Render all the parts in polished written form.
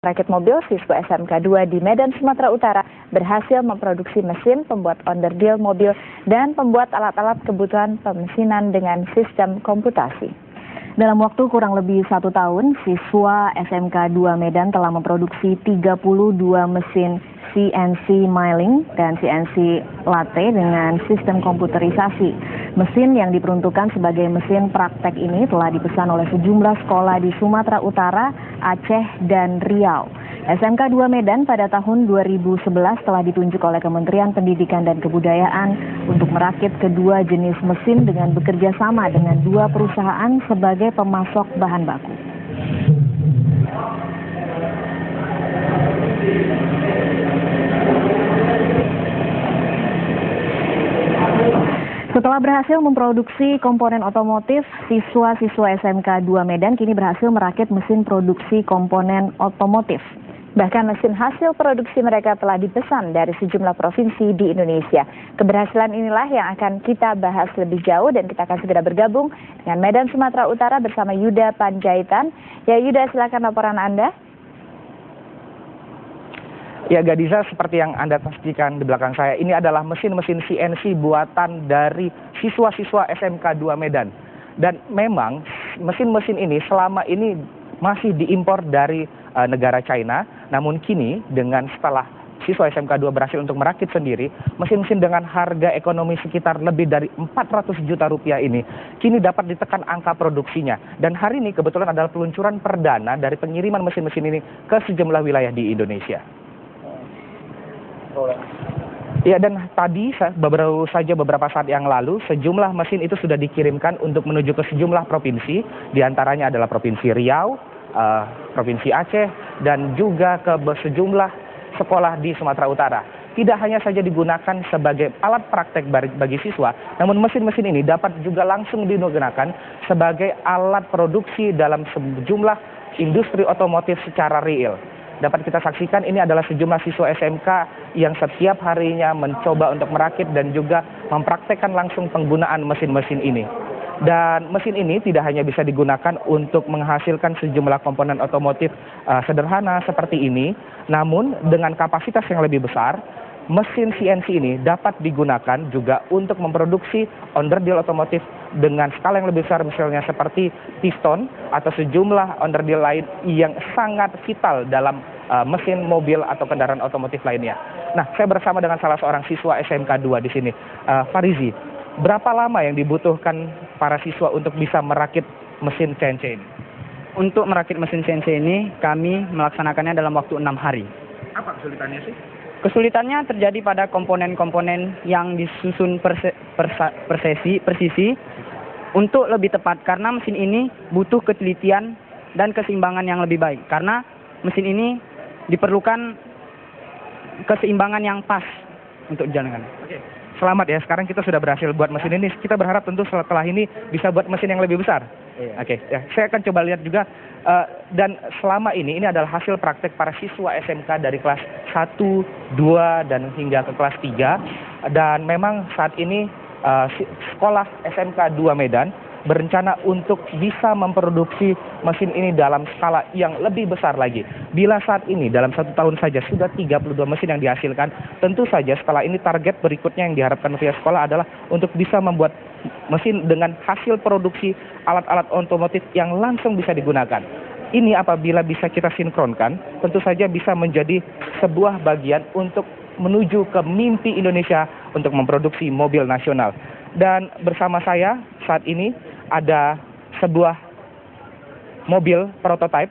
Rakit mobil, siswa SMK 2 di Medan, Sumatera Utara berhasil memproduksi mesin, pembuat onderdil mobil, dan pembuat alat-alat kebutuhan pemesinan dengan sistem komputasi. Dalam waktu kurang lebih 1 tahun, siswa SMK 2 Medan telah memproduksi 32 mesin CNC milling dan CNC lathe dengan sistem komputerisasi. Mesin yang diperuntukkan sebagai mesin praktek ini telah dipesan oleh sejumlah sekolah di Sumatera Utara, Aceh, dan Riau. SMK 2 Medan pada tahun 2011 telah ditunjuk oleh Kementerian Pendidikan dan Kebudayaan untuk merakit kedua jenis mesin dengan bekerja sama dengan 2 perusahaan sebagai pemasok bahan baku. Setelah berhasil memproduksi komponen otomotif, siswa-siswa SMK 2 Medan kini berhasil merakit mesin produksi komponen otomotif. Bahkan mesin hasil produksi mereka telah dipesan dari sejumlah provinsi di Indonesia. Keberhasilan inilah yang akan kita bahas lebih jauh dan kita akan segera bergabung dengan Medan, Sumatera Utara bersama Yuda Panjaitan. Ya Yuda, silakan laporan Anda. Ya Gadiza, seperti yang Anda saksikan di belakang saya, ini adalah mesin-mesin CNC buatan dari siswa-siswa SMK 2 Medan. Dan memang mesin-mesin ini selama ini masih diimpor dari negara China, namun kini setelah siswa SMK 2 berhasil untuk merakit sendiri, mesin-mesin dengan harga ekonomi sekitar lebih dari 400 juta rupiah ini, kini dapat ditekan angka produksinya. Dan hari ini kebetulan adalah peluncuran perdana dari pengiriman mesin-mesin ini ke sejumlah wilayah di Indonesia. Ya, dan tadi beberapa saat yang lalu sejumlah mesin itu sudah dikirimkan untuk menuju ke sejumlah provinsi, diantaranya adalah Provinsi Riau, Provinsi Aceh, dan juga ke sejumlah sekolah di Sumatera Utara. Tidak hanya saja digunakan sebagai alat praktek bagi siswa, namun mesin-mesin ini dapat juga langsung digunakan sebagai alat produksi dalam sejumlah industri otomotif secara real. Dapat kita saksikan ini adalah sejumlah siswa SMK yang setiap harinya mencoba untuk merakit dan juga mempraktekkan langsung penggunaan mesin-mesin ini. Dan mesin ini tidak hanya bisa digunakan untuk menghasilkan sejumlah komponen otomotif sederhana seperti ini, namun dengan kapasitas yang lebih besar, mesin CNC ini dapat digunakan juga untuk memproduksi onderdil otomotif dengan skala yang lebih besar, misalnya seperti piston atau sejumlah onderdil lain yang sangat vital dalam mesin mobil atau kendaraan otomotif lainnya. Nah, saya bersama dengan salah seorang siswa SMK 2 di sini, Farizi. Berapa lama yang dibutuhkan para siswa untuk bisa merakit mesin CNC ini? Untuk merakit mesin CNC ini, kami melaksanakannya dalam waktu 6 hari. Apa kesulitannya sih? Kesulitannya terjadi pada komponen-komponen yang disusun persisi untuk lebih tepat, karena mesin ini butuh ketelitian dan keseimbangan yang lebih baik, karena mesin ini diperlukan keseimbangan yang pas untuk dijalankan. Oke. Selamat ya, sekarang kita sudah berhasil buat mesin ini. Kita berharap tentu setelah ini bisa buat mesin yang lebih besar. Iya. Oke, ya, saya akan coba lihat juga. Dan selama ini adalah hasil praktek para siswa SMK dari kelas 1, 2, dan hingga ke kelas 3. Dan memang saat ini sekolah SMK 2 Medan berencana untuk bisa memproduksi mesin ini dalam skala yang lebih besar lagi. Bila saat ini dalam 1 tahun saja sudah 32 mesin yang dihasilkan, tentu saja setelah ini target berikutnya yang diharapkan pihak sekolah adalah untuk bisa membuat mesin dengan hasil produksi alat-alat otomotif yang langsung bisa digunakan. Ini apabila bisa kita sinkronkan, tentu saja bisa menjadi sebuah bagian untuk menuju ke mimpi Indonesia untuk memproduksi mobil nasional. Dan bersama saya saat ini ada sebuah mobil prototipe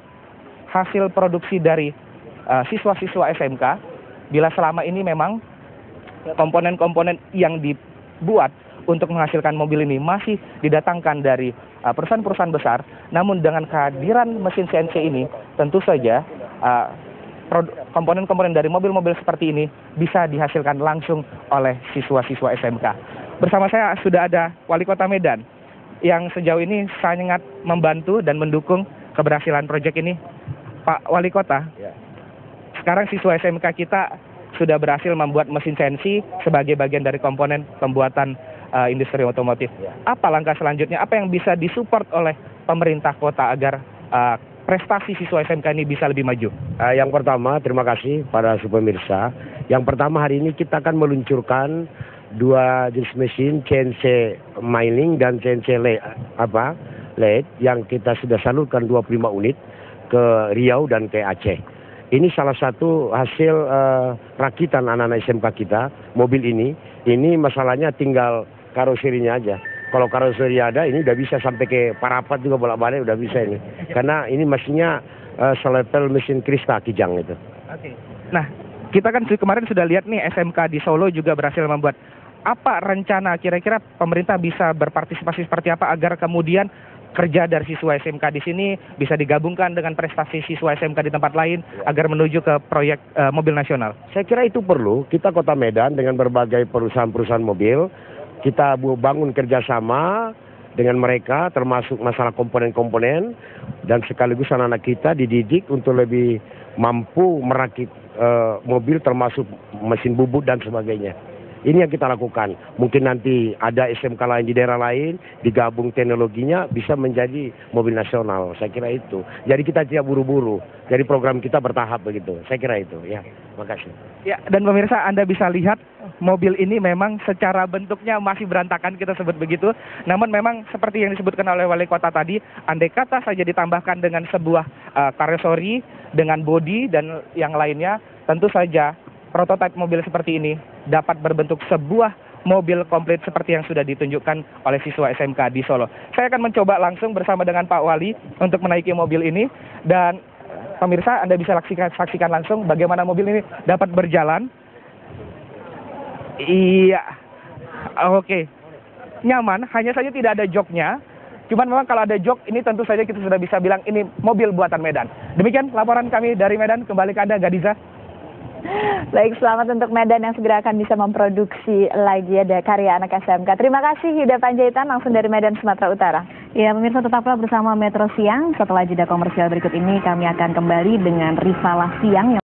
hasil produksi dari siswa-siswa SMK. Bila selama ini memang komponen-komponen yang dibuat untuk menghasilkan mobil ini masih didatangkan dari perusahaan-perusahaan besar, namun dengan kehadiran mesin CNC ini tentu saja komponen-komponen dari mobil-mobil seperti ini bisa dihasilkan langsung oleh siswa-siswa SMK. Bersama saya sudah ada Wali Kota Medan yang sejauh ini sangat membantu dan mendukung keberhasilan proyek ini. Pak Wali Kota, sekarang siswa SMK kita sudah berhasil membuat mesin CNC sebagai bagian dari komponen pembuatan industri otomotif. Apa langkah selanjutnya? Apa yang bisa disupport oleh pemerintah kota agar prestasi siswa SMK ini bisa lebih maju? Yang pertama, terima kasih pada pemirsa. Yang pertama, hari ini kita akan meluncurkan 2 jenis mesin, CNC milling dan CNC LED yang kita sudah salurkan 25 unit ke Riau dan ke Aceh. Ini salah satu hasil rakitan anak-anak SMK kita, mobil ini. Ini masalahnya tinggal karoserinya aja. Kalau karoseri ada, ini udah bisa sampai ke Parapat juga bolak-balik udah bisa ini. Karena ini mesinnya selepel mesin Krista Kijang itu. Oke. Nah, kita kan kemarin sudah lihat nih SMK di Solo juga berhasil membuat. Apa rencana kira-kira pemerintah bisa berpartisipasi seperti apa agar kemudian kerja dari siswa SMK di sini bisa digabungkan dengan prestasi siswa SMK di tempat lain agar menuju ke proyek mobil nasional? Saya kira itu perlu. Kita Kota Medan dengan berbagai perusahaan-perusahaan mobil, kita bangun kerjasama dengan mereka termasuk masalah komponen-komponen dan sekaligus anak-anak kita dididik untuk lebih mampu merakit mobil termasuk mesin bubut dan sebagainya. Ini yang kita lakukan. Mungkin nanti ada SMK lain di daerah lain, digabung teknologinya bisa menjadi mobil nasional. Saya kira itu. Jadi kita tidak buru-buru. Jadi program kita bertahap begitu. Saya kira itu. Ya, makasih. Ya, dan pemirsa Anda bisa lihat mobil ini memang secara bentuknya masih berantakan, kita sebut begitu. Namun memang seperti yang disebutkan oleh Wali Kota tadi, andai kata saja ditambahkan dengan sebuah karoseri, dengan bodi dan yang lainnya, tentu saja prototipe mobil seperti ini dapat berbentuk sebuah mobil komplit seperti yang sudah ditunjukkan oleh siswa SMK di Solo. Saya akan mencoba langsung bersama dengan Pak Wali untuk menaiki mobil ini, dan pemirsa Anda bisa saksikan langsung bagaimana mobil ini dapat berjalan. Iya, oke, nyaman, hanya saja tidak ada joknya. Cuman memang kalau ada jok ini tentu saja kita sudah bisa bilang ini mobil buatan Medan. Demikian laporan kami dari Medan, kembali ke Anda Gadiza. Baik, selamat untuk Medan yang segera akan bisa memproduksi lagi ada karya anak SMK. Terima kasih Yuda Panjaitan langsung dari Medan, Sumatera Utara. Ya, pemirsa tetaplah bersama Metro Siang. Setelah jeda komersial berikut ini kami akan kembali dengan Risalah Siang.